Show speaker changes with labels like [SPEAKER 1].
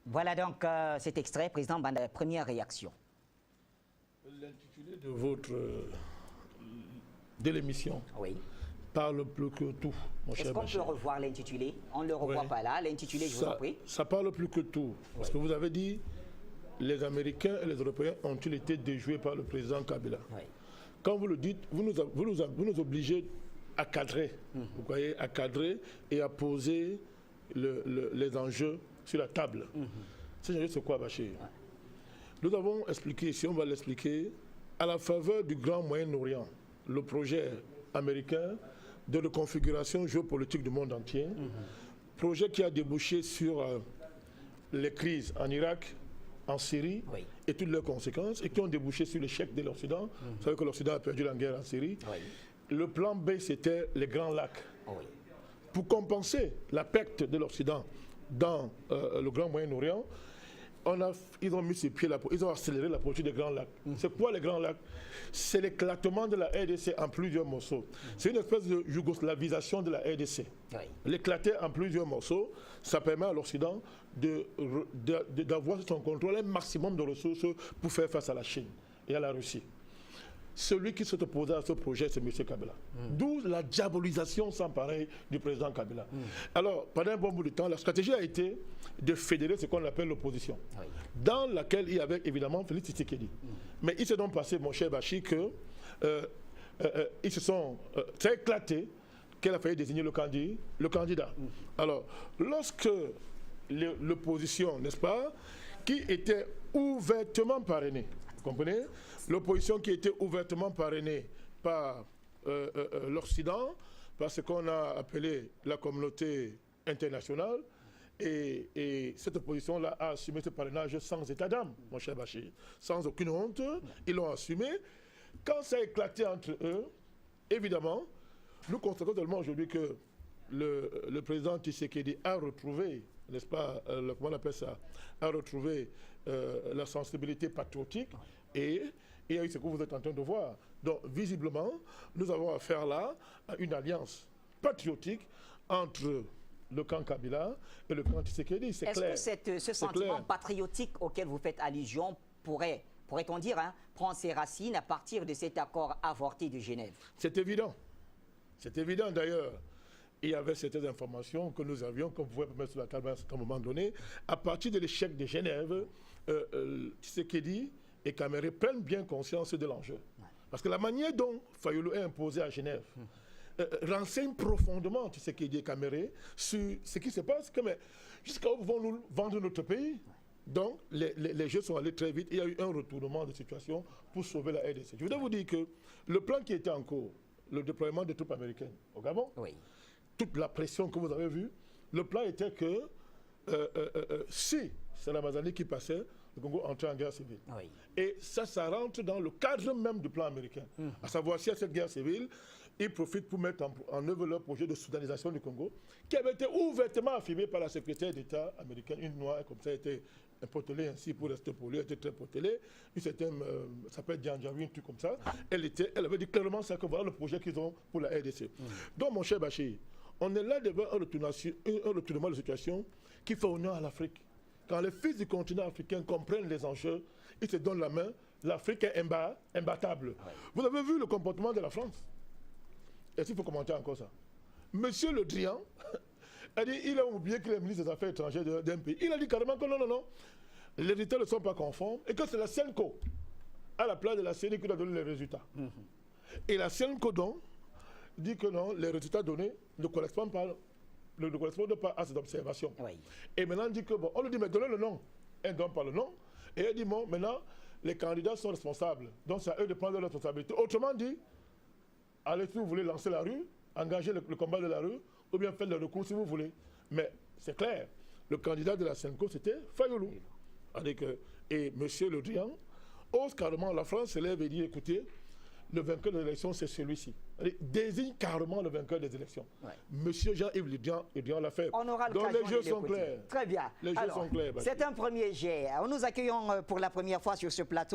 [SPEAKER 1] Voilà donc cet extrait, Président Banda, première réaction.
[SPEAKER 2] L'intitulé de l'émission parle plus que tout, mon cher
[SPEAKER 1] Bachir. Est-ce qu'on peut revoir l'intitulé? On ne le revoit pas là, l'intitulé, je vous en prie. Ça
[SPEAKER 2] parle plus que tout, parce que vous avez dit, les Américains et les Européens ont-ils été déjoués par le président Kabila? Quand vous le dites, vous nous obligez à cadrer, vous voyez, à cadrer et à poser les enjeux sur la table. Ces enjeux, c'est quoi, Bachir? Nous avons expliqué, si on va l'expliquer, à la faveur du Grand Moyen-Orient, le projet américain de reconfiguration géopolitique du monde entier, projet qui a débouché sur les crises en Irak, en Syrie, et toutes leurs conséquences, et qui ont débouché sur l'échec de l'Occident. Vous savez que l'Occident a perdu la guerre en Syrie. Le plan B, c'était les Grands Lacs. Pour compenser la perte de l'Occident dans le Grand Moyen-Orient, ils ont mis sur pied, ils ont accéléré la politique des Grands Lacs. C'est quoi les Grands Lacs? C'est l'éclatement de la RDC en plusieurs morceaux. C'est une espèce de yougoslavisation de la RDC. L'éclater en plusieurs morceaux, ça permet à l'Occident d'avoir sous son contrôle un maximum de ressources pour faire face à la Chine et à la Russie. Celui qui s'est opposé à ce projet, c'est M. Kabila. D'où la diabolisation sans pareil du président Kabila. Alors, pendant un bon bout de temps, la stratégie a été de fédérer ce qu'on appelle l'opposition, dans laquelle il y avait évidemment Félix Tshisekedi. Mais il s'est donc passé, mon cher Bachir, que ils se sont éclatés qu'elle a failli désigner le candidat. Alors, lorsque l'opposition, n'est-ce pas, qui était ouvertement parrainée, vous comprenez? L'opposition qui était ouvertement parrainée par l'Occident, par ce qu'on a appelé la communauté internationale, et cette opposition-là a assumé ce parrainage sans état d'âme, mon cher Bachir, sans aucune honte, ils l'ont assumé. Quand ça a éclaté entre eux, évidemment, nous constatons tellement aujourd'hui que le président Tshisekedi a retrouvé, n'est-ce pas, comment on appelle ça, a retrouvé la sensibilité patriotique, et il y a eu ce que vous êtes en train de voir. Donc, visiblement, nous avons affaire là à une alliance patriotique entre le camp Kabila et le camp Tshisekedi. C'est clair.
[SPEAKER 1] Est-ce que ce sentiment patriotique auquel vous faites allusion pourrait-on dire, prendre ses racines à partir de cet accord avorté de Genève?
[SPEAKER 2] C'est évident. C'est évident d'ailleurs. Il y avait certaines informations que nous avions, qu'on pouvait mettre sur la table à un certain moment donné. À partir de l'échec de Genève, Tshisekedi et Kamere prennent bien conscience de l'enjeu. Parce que la manière dont Fayulu est imposé à Genève renseigne profondément Tshisekedi et Kamere sur ce qui se passe. Jusqu'à où vont nous vendre notre pays? Donc, les jeux sont allés très vite. Il y a eu un retournement de situation pour sauver la RDC. Je voudrais vous dire que le plan qui était en cours, le déploiement des troupes américaines au Gabon, toute la pression que vous avez vue, le plan était que si c'est la Ramazani qui passait, le Congo entrait en guerre civile. Et ça rentre dans le cadre même du plan américain. À savoir, si à cette guerre civile, ils profitent pour mettre en œuvre leur projet de soudanisation du Congo, qui avait été ouvertement affirmé par la secrétaire d'État américaine, une noire, comme ça, était un potelé ainsi pour rester poli, elle était très potelée. Une certaine, ça s'appelle Dianjavi, un truc comme ça. Elle avait dit clairement ça, que voilà le projet qu'ils ont pour la RDC. Donc, mon cher Bachir, on est là devant un retournement de situation qui fait honneur à l'Afrique. Quand les fils du continent africain comprennent les enjeux, ils se donnent la main, l'Afrique est imbattable. Vous avez vu le comportement de la France? Est-ce qu'il faut commenter encore ça? Monsieur Le Drian, il a oublié qu'il est ministre des Affaires étrangères d'un pays. Il a dit carrément que non, les résultats ne sont pas conformes et que c'est la CENCO, à la place de la CENI, qui doit donner les résultats. Et la CENCO, donc, dit que non, les résultats donnés ne correspondent pas à ces observations. Et maintenant, on dit que, bon, on lui dit, mais donnez le nom. Elle ne donne pas le nom. Et elle dit, bon, maintenant, les candidats sont responsables. Donc, c'est à eux de prendre leur responsabilité. Autrement dit, allez, si vous voulez lancer la rue, engagez le combat de la rue, ou bien faites le recours si vous voulez. Mais c'est clair, le candidat de la CENCO, c'était Fayulu. Et M. Le Drian ose carrément, la France se lève et dit, écoutez, le vainqueur de l'élection, c'est celui-ci. Désigne carrément le vainqueur des élections. Monsieur Jean-Yves Le Drian l'a fait.
[SPEAKER 1] On aura
[SPEAKER 2] donc les jeux sont clairs.
[SPEAKER 1] Très bien.
[SPEAKER 2] Les jeux sont clairs.
[SPEAKER 1] C'est un premier jet. Nous accueillons pour la première fois sur ce plateau